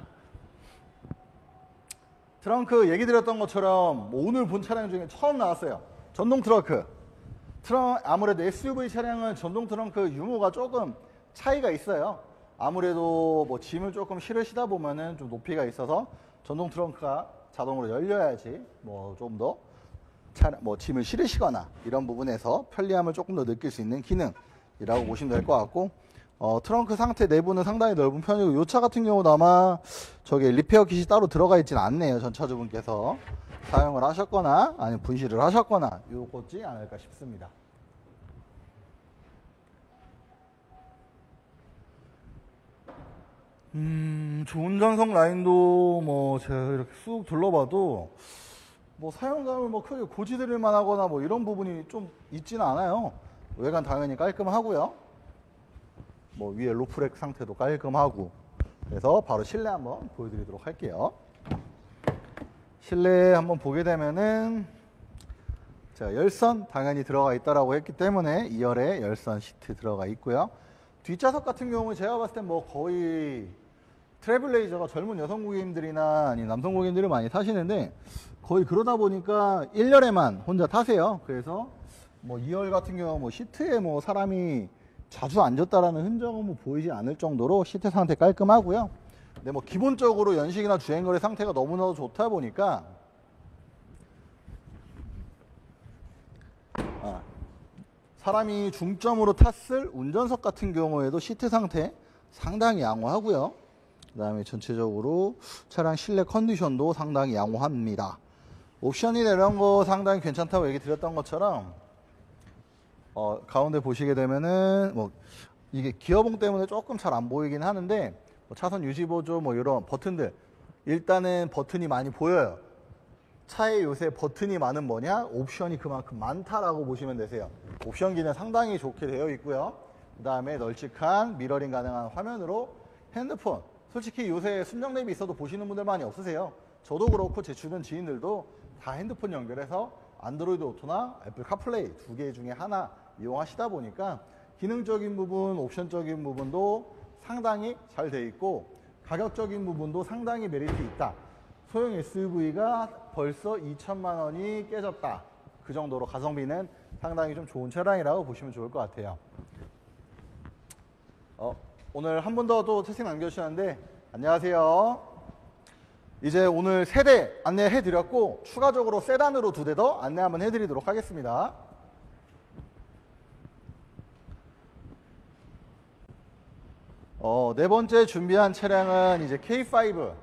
트렁크 얘기 드렸던 것처럼 뭐 오늘 본 차량 중에 처음 나왔어요. 전동 트렁크. 아무래도 SUV 차량은 전동 트렁크 유무가 조금 차이가 있어요. 아무래도 뭐 짐을 조금 실으시다 보면은 좀 높이가 있어서 전동 트렁크가 자동으로 열려야지 뭐 좀 더 뭐 짐을 실으시거나 이런 부분에서 편리함을 조금 더 느낄 수 있는 기능이라고 보시면 될 것 같고, 트렁크 상태 내부는 상당히 넓은 편이고, 이 차 같은 경우도 아마 저게 리페어 킷이 따로 들어가 있지는 않네요. 전차주분께서 사용을 하셨거나 아니면 분실을 하셨거나 요거지 않을까 싶습니다. 좋은 전성 라인도 뭐 제가 이렇게 쑥 둘러봐도 뭐 사용감을 뭐 크게 고지드릴 만하거나 뭐 이런 부분이 좀 있지는 않아요. 외관 당연히 깔끔하고요. 뭐 위에 루프렉 상태도 깔끔하고, 그래서 바로 실내 한번 보여드리도록 할게요. 실내 한번 보게 되면은 자, 열선 당연히 들어가 있다라고 했기 때문에 2열에 열선 시트 들어가 있고요. 뒷좌석 같은 경우는 제가 봤을 땐 뭐 거의 트래블레이저가 젊은 여성 고객님들이나 아니 남성 고객님들이 많이 타시는데 거의 그러다 보니까 1열에만 혼자 타세요. 그래서 뭐 2열 같은 경우 뭐 시트에 뭐 사람이 자주 앉았다라는 흔적은 뭐 보이지 않을 정도로 시트 상태 깔끔하고요. 근데 뭐 기본적으로 연식이나 주행거리 상태가 너무나도 좋다 보니까 사람이 중점으로 탔을 운전석 같은 경우에도 시트 상태 상당히 양호하고요. 그 다음에 전체적으로 차량 실내 컨디션도 상당히 양호합니다. 옵션이나 이런 거 상당히 괜찮다고 얘기 드렸던 것처럼 가운데 보시게 되면은 뭐 이게 기어봉 때문에 조금 잘 안 보이긴 하는데 뭐 차선 유지 보조 뭐 이런 버튼들 일단은 버튼이 많이 보여요. 차에 요새 버튼이 많은 뭐냐? 옵션이 그만큼 많다라고 보시면 되세요. 옵션 기능 상당히 좋게 되어 있고요. 그 다음에 널찍한 미러링 가능한 화면으로 핸드폰. 솔직히 요새 순정 대비 있어도 보시는 분들 많이 없으세요. 저도 그렇고 제 주변 지인들도 다 핸드폰 연결해서 안드로이드 오토나 애플 카플레이 두 개 중에 하나 이용하시다 보니까 기능적인 부분, 옵션적인 부분도 상당히 잘 돼 있고 가격적인 부분도 상당히 메리트 있다. 소형 SUV가 벌써 2천만 원이 깨졌다. 그 정도로 가성비는 상당히 좀 좋은 차량이라고 보시면 좋을 것 같아요. 오늘 한 분 더 또 채팅 남겨주셨는데 안녕하세요. 이제 오늘 3대 안내해 드렸고 추가적으로 세단으로 2대 더 안내 한번 해드리도록 하겠습니다. 네 번째 준비한 차량은 이제 K5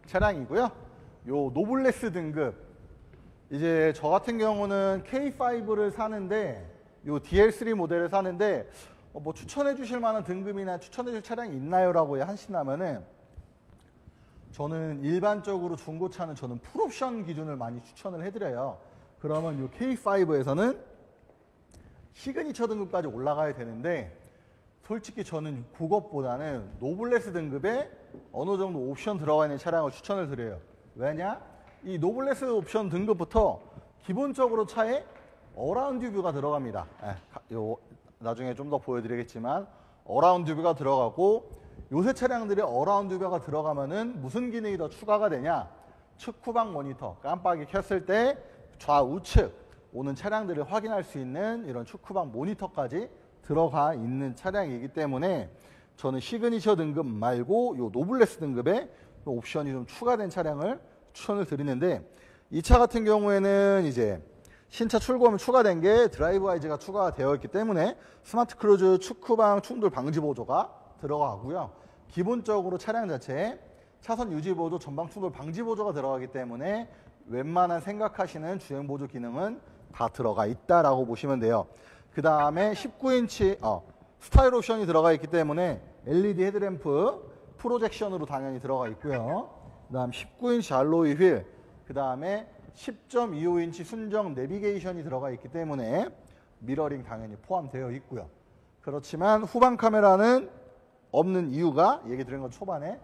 차량이고요. 요 노블레스 등급 이제 저 같은 경우는 K5를 사는데 요 DL3 모델을 사는데 뭐 추천해 주실 만한 등급이나 추천해 줄 차량이 있나요? 라고 하신다면은 저는 일반적으로 중고차는 저는 풀옵션 기준을 많이 추천을 해드려요. 그러면 요 K5에서는 시그니처 등급까지 올라가야 되는데 솔직히 저는 그것보다는 노블레스 등급에 어느 정도 옵션 들어가 있는 차량을 추천을 드려요. 왜냐? 이 노블레스 옵션 등급부터 기본적으로 차에 어라운드 뷰가 들어갑니다. 나중에 좀 더 보여드리겠지만 어라운드 뷰가 들어가고 요새 차량들이 어라운드 뷰가 들어가면은 무슨 기능이 더 추가가 되냐? 측후방 모니터 깜빡이 켰을 때 좌우측 오는 차량들을 확인할 수 있는 이런 측후방 모니터까지 들어가 있는 차량이기 때문에 저는 시그니처 등급 말고 요 노블레스 등급에 옵션이 좀 추가된 차량을 추천을 드리는데 이 차 같은 경우에는 이제 신차 출고하면 추가된 게 드라이브 아이즈가 추가가 되어 있기 때문에 스마트 크루즈 측후방 충돌 방지 보조가 들어가고요. 기본적으로 차량 자체에 차선 유지 보조, 전방 충돌 방지 보조가 들어가기 때문에 웬만한 생각하시는 주행 보조 기능은 다 들어가 있다라고 보시면 돼요. 그 다음에 19인치 스타일 옵션이 들어가 있기 때문에 LED 헤드램프 프로젝션으로 당연히 들어가 있고요. 그 다음 19인치 알로이 휠, 그 다음에 10.25인치 순정 내비게이션이 들어가 있기 때문에 미러링 당연히 포함되어 있고요. 그렇지만 후방 카메라는 없는 이유가 얘기 드린 건 초반에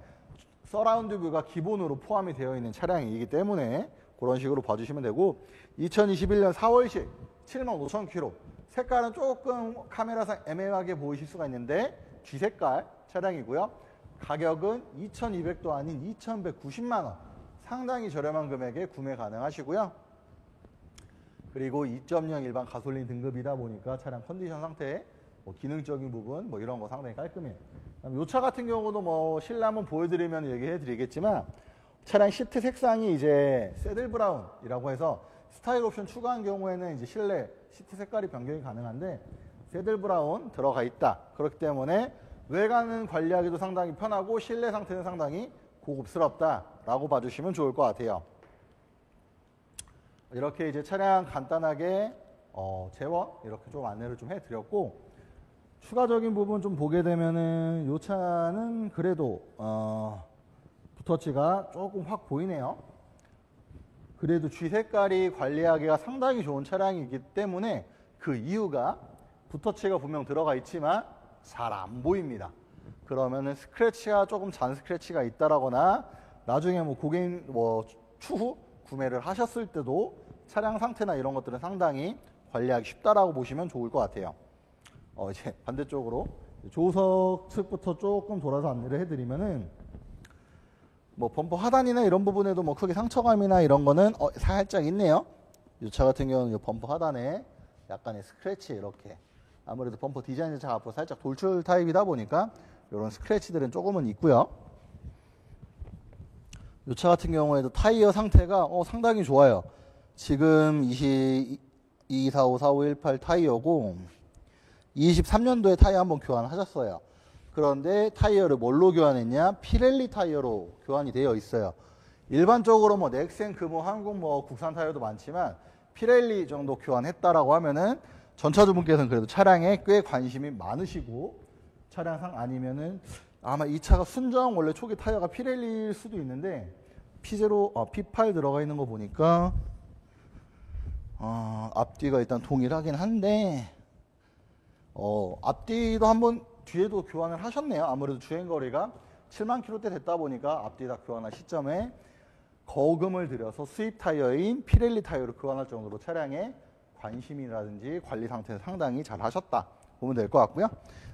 서라운드 뷰가 기본으로 포함이 되어 있는 차량이기 때문에 그런 식으로 봐주시면 되고 2021년 4월식 75,000km 색깔은 조금 카메라상 애매하게 보이실 수가 있는데 G색깔 차량이고요. 가격은 2,200도 아닌 2,190만 원 상당히 저렴한 금액에 구매 가능하시고요. 그리고 2.0 일반 가솔린 등급이다 보니까 차량 컨디션 상태, 뭐 기능적인 부분 뭐 이런 거 상당히 깔끔해요. 이 차 같은 경우도 뭐 실내 한번 보여드리면 얘기해 드리겠지만 차량 시트 색상이 이제 새들 브라운이라고 해서 스타일 옵션 추가한 경우에는 이제 실내 시트 색깔이 변경이 가능한데 새들 브라운 들어가 있다. 그렇기 때문에 외관은 관리하기도 상당히 편하고 실내 상태는 상당히 고급스럽다라고 봐주시면 좋을 것 같아요. 이렇게 이제 차량 간단하게 재원 이렇게 좀 안내를 좀 해드렸고 추가적인 부분 좀 보게 되면은 이 차는 그래도 붓터치가 조금 확 보이네요. 그래도 G 색깔이 관리하기가 상당히 좋은 차량이기 때문에 그 이유가 붓터치가 분명 들어가 있지만 잘 안 보입니다. 그러면은 스크래치가 조금 잔 스크래치가 있다라거나 나중에 뭐 고객 추후 구매를 하셨을 때도 차량 상태나 이런 것들은 상당히 관리하기 쉽다라고 보시면 좋을 것 같아요. 이제 반대쪽으로 조수석 측부터 조금 돌아서 안내를 해드리면은 뭐 범퍼 하단이나 이런 부분에도 뭐 크게 상처감이나 이런 거는 살짝 있네요. 이 차 같은 경우는 이 범퍼 하단에 약간의 스크래치 이렇게 아무래도 범퍼 디자인 자체가 앞으로 살짝 돌출 타입이다 보니까 이런 스크래치들은 조금은 있고요. 이 차 같은 경우에도 타이어 상태가 상당히 좋아요. 지금 245, 4518 타이어고 23년도에 타이어 한번 교환하셨어요. 그런데 타이어를 뭘로 교환했냐? 피렐리 타이어로 교환이 되어 있어요. 일반적으로 뭐 넥센, 금호, 한국 뭐 국산 타이어도 많지만 피렐리 정도 교환했다라고 하면은 전차주분께서는 그래도 차량에 꽤 관심이 많으시고 차량상 아니면은 아마 이 차가 순정 원래 초기 타이어가 피렐리일 수도 있는데 P0, P8 들어가 있는 거 보니까 앞뒤가 일단 동일하긴 한데 앞뒤도 한번 뒤에도 교환을 하셨네요. 아무래도 주행거리가 7만 킬로대 됐다 보니까 앞뒤 다 교환할 시점에 거금을 들여서 수입 타이어인 피렐리 타이어로 교환할 정도로 차량에 관심이라든지 관리 상태는 상당히 잘 하셨다 보면 될 것 같고요.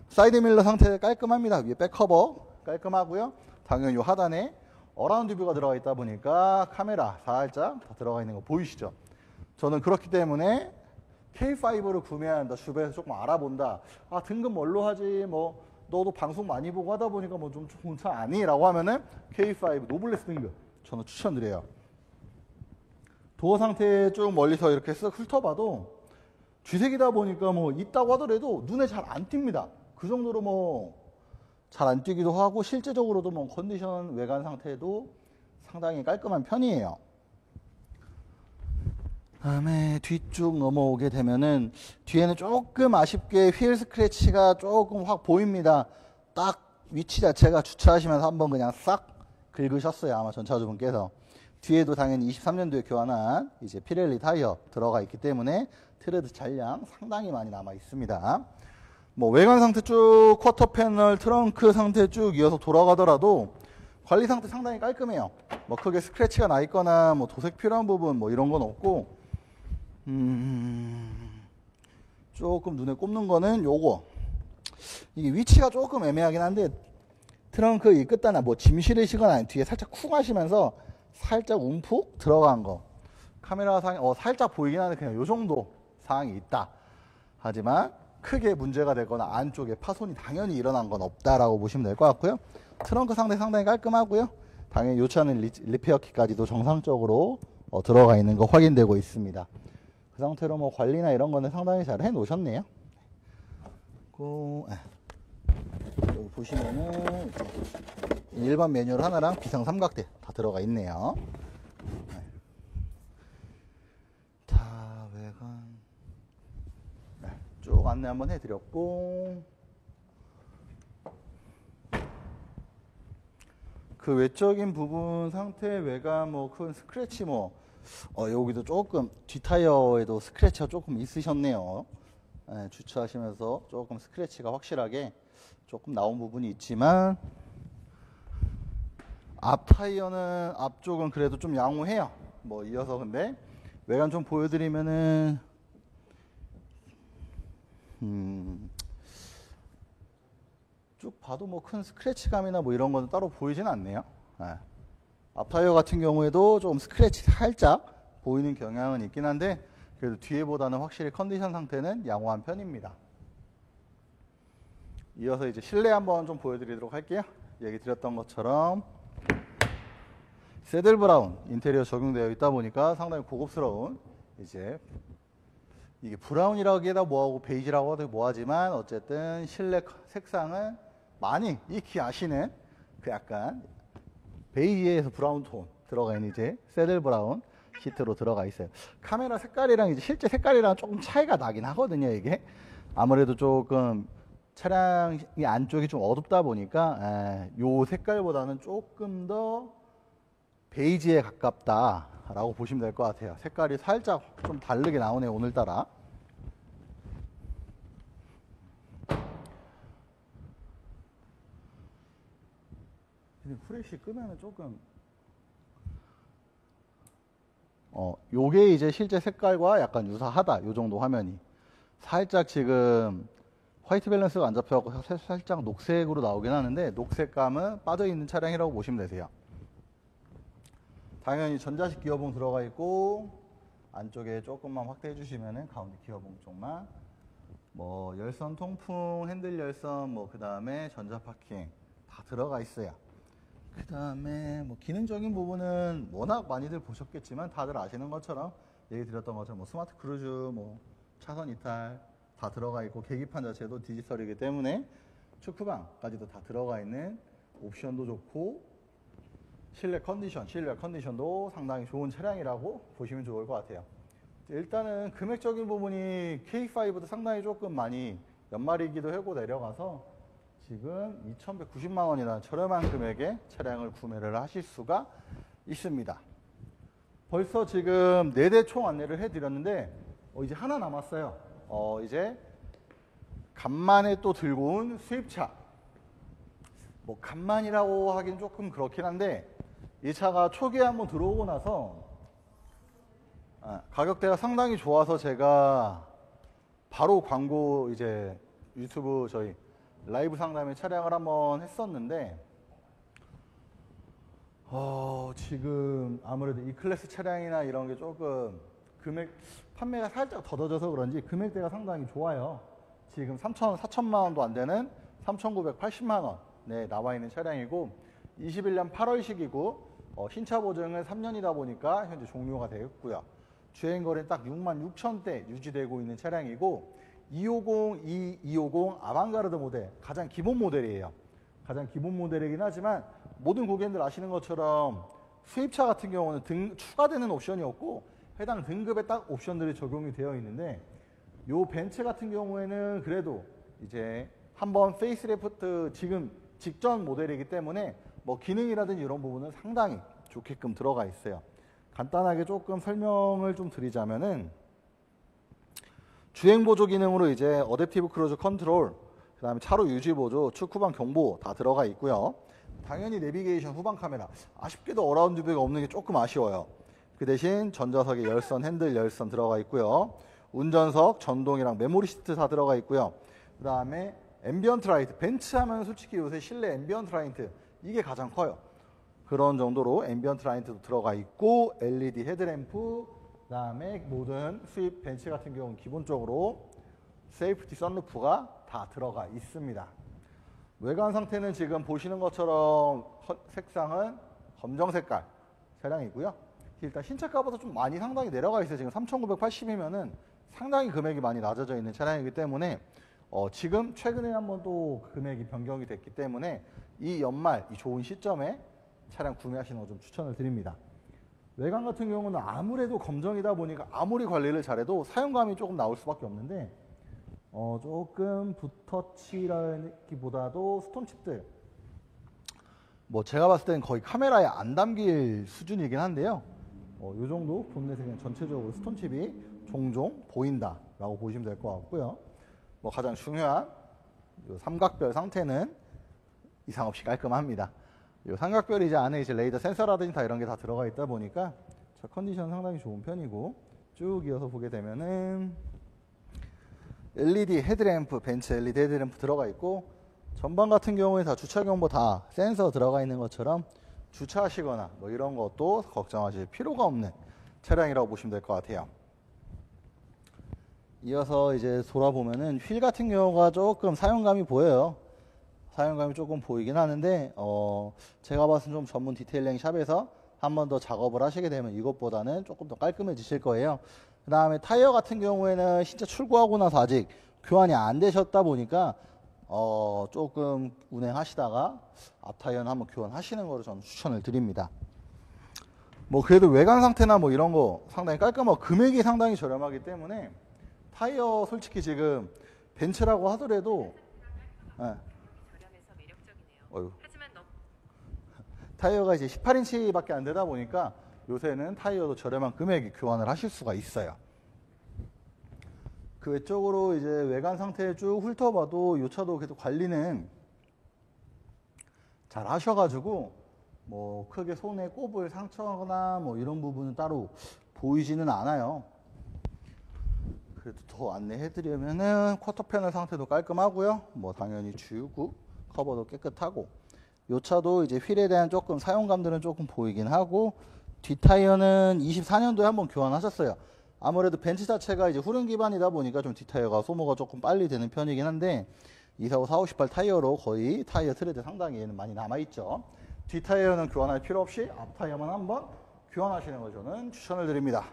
사이드 밀러 상태 깔끔합니다. 위에 백커버 깔끔하고요. 당연히 이 하단에 어라운드 뷰가 들어가 있다 보니까 카메라 살짝 다 들어가 있는 거 보이시죠? 저는 그렇기 때문에 K5를 구매한다, 주변에서 조금 알아본다, 등급 뭘로 하지, 뭐 너도 방송 많이 보고 하다 보니까 뭐 좀 좋은 차 아니? 라고 하면은 K5 노블레스 등급 저는 추천드려요. 도어 상태 쭉 멀리서 이렇게 쓱 훑어봐도 쥐색이다 보니까 뭐 있다고 하더라도 눈에 잘 안 띕니다. 그 정도로 뭐 잘 안 띄기도 하고 실제적으로도 뭐 컨디션 외관 상태도 상당히 깔끔한 편이에요. 다음에 뒤쪽 넘어오게 되면은 뒤에는 조금 아쉽게 휠 스크래치가 조금 확 보입니다. 딱 위치 자체가 주차하시면서 한번 그냥 싹 긁으셨어요. 아마 전차주분께서. 뒤에도 당연히 23년도에 교환한 이제 피렐리 타이어 들어가 있기 때문에 트레드 잔량 상당히 많이 남아 있습니다. 뭐 외관 상태 쭉 쿼터 패널 트렁크 상태 쭉 이어서 돌아가더라도 관리 상태 상당히 깔끔해요. 뭐 크게 스크래치가 나 있거나 뭐 도색 필요한 부분 뭐 이런 건 없고 조금 눈에 꼽는 거는 요거. 이게 위치가 조금 애매하긴 한데 트렁크 이 끝단에 뭐 짐 실으시거나 뒤에 살짝 쿵 하시면서 살짝 움푹 들어간 거 카메라 상에 살짝 보이긴 하는데 그냥 요 정도 사항이 있다. 하지만 크게 문제가 되거나 안쪽에 파손이 당연히 일어난 건 없다라고 보시면 될 것 같고요. 트렁크 상태 상당히 깔끔하고요. 당연히 요 차는 리페어키까지도 정상적으로 들어가 있는 거 확인되고 있습니다. 그 상태로 뭐 관리나 이런 거는 상당히 잘 해 놓으셨네요. 여기 보시면은 일반 매뉴얼 하나랑 비상 삼각대 다 들어가 있네요. 다 외관 쭉 안내 한번 해드렸고 그 외적인 부분 상태 외관 뭐 큰 스크래치 뭐 여기도 조금 뒷타이어에도 스크래치가 조금 있으셨네요. 주차하시면서 조금 스크래치가 확실하게 조금 나온 부분이 있지만 앞 타이어는 앞쪽은 그래도 좀 양호해요. 뭐 이어서 근데 외관 좀 보여드리면은 쭉 봐도 뭐 큰 스크래치감이나 뭐 이런 거는 따로 보이진 않네요. 앞 타이어 같은 경우에도 좀 스크래치 살짝 보이는 경향은 있긴 한데 그래도 뒤에보다는 확실히 컨디션 상태는 양호한 편입니다. 이어서 이제 실내 한번 좀 보여드리도록 할게요. 얘기 드렸던 것처럼 새들 브라운 인테리어 적용되어 있다 보니까 상당히 고급스러운 이제 이게 브라운이라고 하기에다 뭐하고 베이지라고 하도 뭐하지만 어쨌든 실내 색상은 많이 익히 아시는 그 약간 베이지에서 브라운 톤 들어가 있는 이제 새들 브라운 시트로 들어가 있어요. 카메라 색깔이랑 이제 실제 색깔이랑 조금 차이가 나긴 하거든요. 이게 아무래도 조금 차량이 안쪽이 좀 어둡다 보니까 요 색깔보다는 조금 더 베이지에 가깝다라고 보시면 될 것 같아요. 색깔이 살짝 좀 다르게 나오네요. 오늘따라. 근데 후레쉬 끄면은 조금 요게 이제 실제 색깔과 약간 유사하다. 요 정도 화면이. 살짝 지금 화이트 밸런스가 안 잡혀갖고 살짝 녹색으로 나오긴 하는데 녹색감은 빠져있는 차량이라고 보시면 되세요. 당연히 전자식 기어봉 들어가 있고 안쪽에 조금만 확대해 주시면은 가운데 기어봉 쪽만 뭐 열선 통풍, 핸들 열선, 뭐 그 다음에 전자 파킹 다 들어가 있어요. 그 다음에 뭐 기능적인 부분은 워낙 많이들 보셨겠지만 다들 아시는 것처럼 얘기 드렸던 것처럼 뭐 스마트 크루즈, 뭐 차선 이탈 다 들어가 있고 계기판 자체도 디지털이기 때문에 축구방까지도 다 들어가 있는 옵션도 좋고 실내 컨디션도 상당히 좋은 차량이라고 보시면 좋을 것 같아요. 일단은 금액적인 부분이 K5도 상당히 조금 많이 연말이기도 하고 내려가서 지금 2,190만 원이라는 저렴한 금액의 차량을 구매를 하실 수가 있습니다. 벌써 지금 4대 총 안내를 해드렸는데 이제 하나 남았어요. 이제 간만에 또 들고 온 수입차. 뭐 간만이라고 하긴 조금 그렇긴 한데 이 차가 초기에 한번 들어오고 나서 가격대가 상당히 좋아서 제가 바로 광고 이제 유튜브 저희 라이브 상담에 차량을 한번 했었는데 지금 아무래도 이 클래스 차량이나 이런 게 조금 판매가 살짝 더뎌져서 그런지 금액대가 상당히 좋아요. 지금 4천만 원도 안 되는 3,980만 원 네, 나와 있는 차량이고 21년 8월식이고 신차 보증은 3년이다 보니까 현재 종료가 되었고요. 주행거리는 딱 66,000대 유지되고 있는 차량이고 250 아방가르드 모델 가장 기본 모델이에요. 가장 기본 모델이긴 하지만 모든 고객님들 아시는 것처럼 수입차 같은 경우는 추가되는 옵션이 없고 해당 등급에 딱 옵션들이 적용이 되어 있는데 요 벤츠 같은 경우에는 그래도 이제 한번 페이스리프트 지금 직전 모델이기 때문에 뭐 기능이라든지 이런 부분은 상당히 좋게끔 들어가 있어요. 간단하게 조금 설명을 좀 드리자면은 주행 보조 기능으로 이제 어댑티브 크루즈 컨트롤, 그 다음에 차로 유지 보조, 측후방 경보 다 들어가 있고요. 당연히 내비게이션 후방 카메라. 아쉽게도 어라운드 뷰가 없는 게 조금 아쉬워요. 그 대신 전자석에 열선, 핸들 열선 들어가 있고요. 운전석, 전동이랑 메모리 시트 다 들어가 있고요. 그 다음에 앰비언트 라이트. 벤츠 하면 솔직히 요새 실내 앰비언트 라이트 이게 가장 커요. 그런 정도로 앰비언트 라이트도 들어가 있고 LED 헤드램프, 그 다음에 모든 수입 벤츠 같은 경우는 기본적으로 세이프티 선루프가 다 들어가 있습니다. 외관 상태는 지금 보시는 것처럼 색상은 검정 색깔 차량이고요. 일단 신차가보다 좀 많이 상당히 내려가 있어요. 지금 3,980이면은 상당히 금액이 많이 낮아져 있는 차량이기 때문에 지금 최근에 한번 또 금액이 변경이 됐기 때문에 이 연말 이 좋은 시점에 차량 구매하시는 거 좀 추천을 드립니다. 외관 같은 경우는 아무래도 검정이다 보니까 아무리 관리를 잘해도 사용감이 조금 나올 수밖에 없는데 조금 붓터치라기보다도 스톤칩들 뭐 제가 봤을 때는 거의 카메라에 안 담길 수준이긴 한데요. 이 정도 본넷에 그냥 전체적으로 스톤칩이 종종 보인다라고 보시면 될 것 같고요. 뭐 가장 중요한 이 삼각별 상태는 이상 없이 깔끔합니다. 이 삼각별이 이제 안에 이제 레이더 센서라든지 다 이런 게 다 들어가 있다 보니까 차 컨디션 상당히 좋은 편이고 쭉 이어서 보게 되면은 LED 헤드램프, 벤츠 LED 헤드램프 들어가 있고 전방 같은 경우에 다 주차 경보 다 센서 들어가 있는 것처럼 주차하시거나 뭐 이런 것도 걱정하실 필요가 없는 차량이라고 보시면 될 것 같아요. 이어서 이제 돌아보면은 휠 같은 경우가 조금 사용감이 보여요. 사용감이 조금 보이긴 하는데 제가 봤을 때 좀 전문 디테일링 샵에서 한 번 더 작업을 하시게 되면 이것보다는 조금 더 깔끔해지실 거예요. 그 다음에 타이어 같은 경우에는 진짜 출고하고 나서 아직 교환이 안 되셨다 보니까 조금 운행하시다가 앞타이어는 한번 교환하시는 거를 저는 추천을 드립니다. 뭐 그래도 외관 상태나 뭐 이런 거 상당히 깔끔하고 금액이 상당히 저렴하기 때문에 타이어 솔직히 지금 벤츠라고 하더라도 타이어가 이제 18인치밖에 안 되다 보니까 요새는 타이어도 저렴한 금액에 교환을 하실 수가 있어요. 그 외적으로 이제 외관 상태 쭉 훑어봐도 이 차도 계속 관리는 잘 하셔가지고 뭐 크게 손에 꼽을 상처나 뭐 이런 부분은 따로 보이지는 않아요. 그래도 더 안내해드리면은 쿼터 패널 상태도 깔끔하고요. 뭐 당연히 주유구 커버도 깨끗하고, 이 차도 이제 휠에 대한 조금 사용감들은 조금 보이긴 하고, 뒷타이어는 24년도에 한번 교환하셨어요. 아무래도 벤츠 자체가 이제 후륜 기반이다 보니까 좀 뒷타이어가 소모가 조금 빨리 되는 편이긴 한데, 245, 458 타이어로 거의 타이어 트레드 상당히 얘는 많이 남아있죠. 뒷타이어는 교환할 필요 없이 앞타이어만 한번 교환하시는 걸 저는 추천을 드립니다.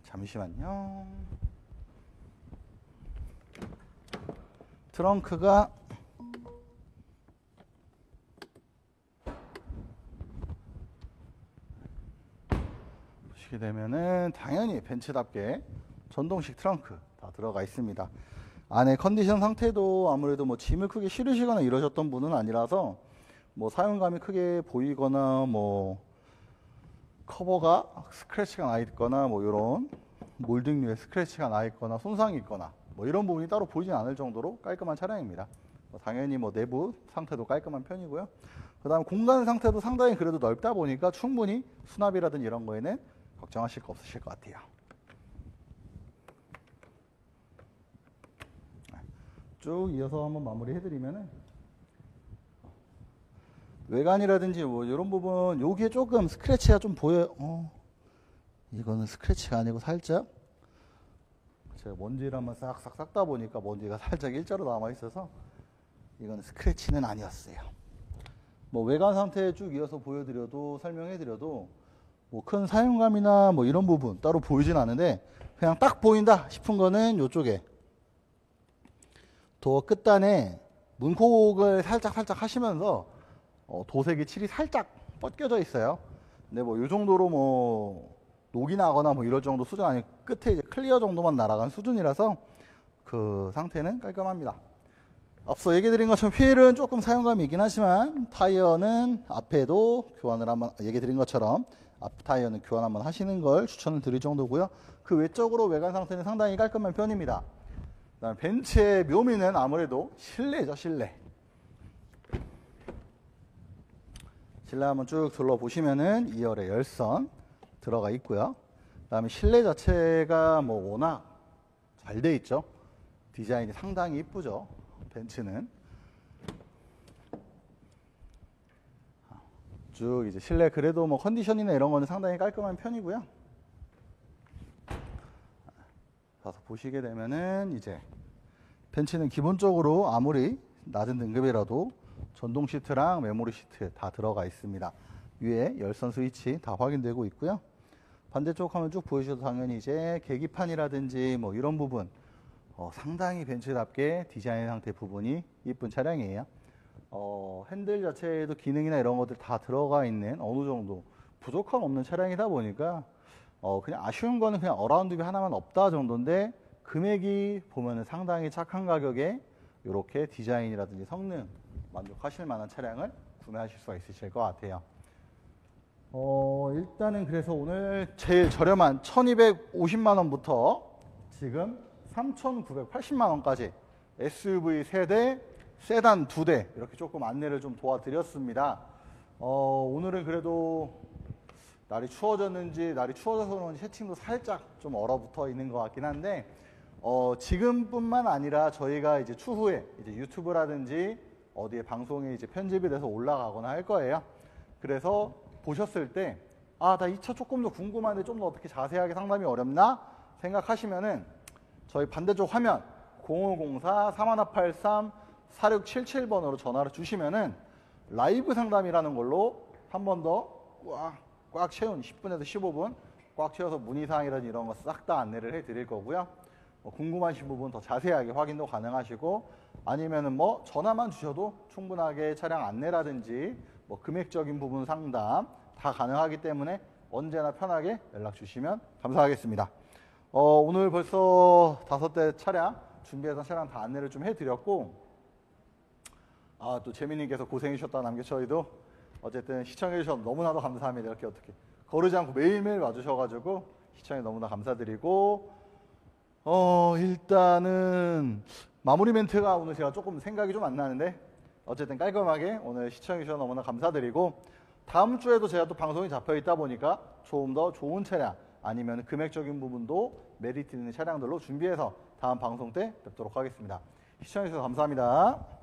잠시만요. 트렁크가 보시게 되면은 당연히 벤츠답게 전동식 트렁크 다 들어가 있습니다. 안에 컨디션 상태도 아무래도 뭐 짐을 크게 실으시거나 이러셨던 분은 아니라서 뭐 사용감이 크게 보이거나 뭐 커버가 스크래치가 나 있거나 뭐 이런 몰딩류의 스크래치가 나 있거나 손상이 있거나 뭐 이런 부분이 따로 보이진 않을 정도로 깔끔한 차량입니다. 당연히 뭐 내부 상태도 깔끔한 편이고요. 그 다음 공간 상태도 상당히 그래도 넓다 보니까 충분히 수납이라든지 이런 거에는 걱정하실 거 없으실 것 같아요. 쭉 이어서 한번 마무리 해드리면은, 외관이라든지 뭐 이런 부분, 여기에 조금 스크래치가 좀 보여요. 이거는 스크래치가 아니고 살짝 제가 먼지를 한번 싹싹 닦다 보니까 먼지가 살짝 일자로 남아 있어서 이거는 스크래치는 아니었어요. 뭐 외관 상태 쭉 이어서 보여드려도 설명해드려도 뭐 큰 사용감이나 뭐 이런 부분 따로 보이진 않은데, 그냥 딱 보인다 싶은 거는 이쪽에 도어 끝단에 문콕을 살짝 하시면서 도색이 칠이 살짝 뻗겨져 있어요. 근데 뭐 이 정도로 뭐 녹이 나거나 뭐 이럴 정도 수준 아니, 끝에 이제 클리어 정도만 날아간 수준이라서 그 상태는 깔끔합니다. 앞서 얘기 드린 것처럼 휠은 조금 사용감이 있긴 하지만 타이어는 앞에도 교환을 한번, 얘기 드린 것처럼 앞 타이어는 교환 한번 하시는 걸 추천을 드릴 정도고요. 그 외적으로 외관 상태는 상당히 깔끔한 편입니다. 그다음 벤츠의 묘미는 아무래도 실내죠. 실내 한번 쭉 둘러보시면은 2열에 열선 들어가 있고요. 그 다음에 실내 자체가 뭐 워낙 잘 돼 있죠. 디자인이 상당히 이쁘죠. 벤츠는 쭉 이제 실내 그래도 뭐 컨디션이나 이런 거는 상당히 깔끔한 편이고요. 가서 보시게 되면은 이제 벤츠는 기본적으로 아무리 낮은 등급이라도 전동 시트랑 메모리 시트 다 들어가 있습니다. 위에 열선 스위치 다 확인되고 있고요. 반대쪽 화면 쭉 보여주셔도 당연히 이제 계기판이라든지 뭐 이런 부분 상당히 벤츠답게 디자인 상태 부분이 이쁜 차량이에요. 핸들 자체에도 기능이나 이런 것들 다 들어가 있는 어느 정도 부족함 없는 차량이다 보니까 그냥 아쉬운 거는 그냥 어라운드 뷰 하나만 없다 정도인데, 금액이 보면은 상당히 착한 가격에 이렇게 디자인이라든지 성능 만족하실 만한 차량을 구매하실 수가 있으실 것 같아요. 일단은 그래서 오늘 제일 저렴한 1250만 원부터 지금 3980만 원까지 SUV 3대, 세단 2대 이렇게 조금 안내를 좀 도와드렸습니다. 오늘은 그래도 날이 추워졌는지, 날이 추워져서 그런지 채팅도 살짝 좀 얼어붙어 있는 것 같긴 한데, 지금뿐만 아니라 저희가 이제 추후에 이제 유튜브라든지 어디에 방송에 이제 편집이 돼서 올라가거나 할 거예요. 그래서 보셨을 때, 나 이 차 조금 더 궁금한데 좀 더 어떻게 자세하게 상담이 어렵나 생각하시면은 저희 반대쪽 화면 0504-3183-4677번으로 전화를 주시면은 라이브 상담이라는 걸로 한 번 더 꽉 채운 10분에서 15분 꽉 채워서 문의사항이라든지 이런 거 싹 다 안내를 해 드릴 거고요. 궁금하신 부분 더 자세하게 확인도 가능하시고, 아니면은 뭐 전화만 주셔도 충분하게 차량 안내라든지 뭐 금액적인 부분 상담 다 가능하기 때문에 언제나 편하게 연락 주시면 감사하겠습니다. 오늘 벌써 5대 차량 준비해서 차량 다 안내를 좀 해드렸고, 또 재민님께서 고생해주셨다 남겨 저희도 어쨌든 시청해주셔서 너무나도 감사합니다. 이렇게 어떻게 거르지 않고 매일매일 와주셔가지고 시청해 너무나 감사드리고, 일단은 마무리 멘트가 오늘 제가 조금 생각이 좀 안 나는데 어쨌든 깔끔하게 오늘 시청해주셔서 너무나 감사드리고, 다음 주에도 제가 또 방송이 잡혀 있다 보니까 좀 더 좋은 차량 아니면 금액적인 부분도 메리트 있는 차량들로 준비해서 다음 방송 때 뵙도록 하겠습니다. 시청해주셔서 감사합니다.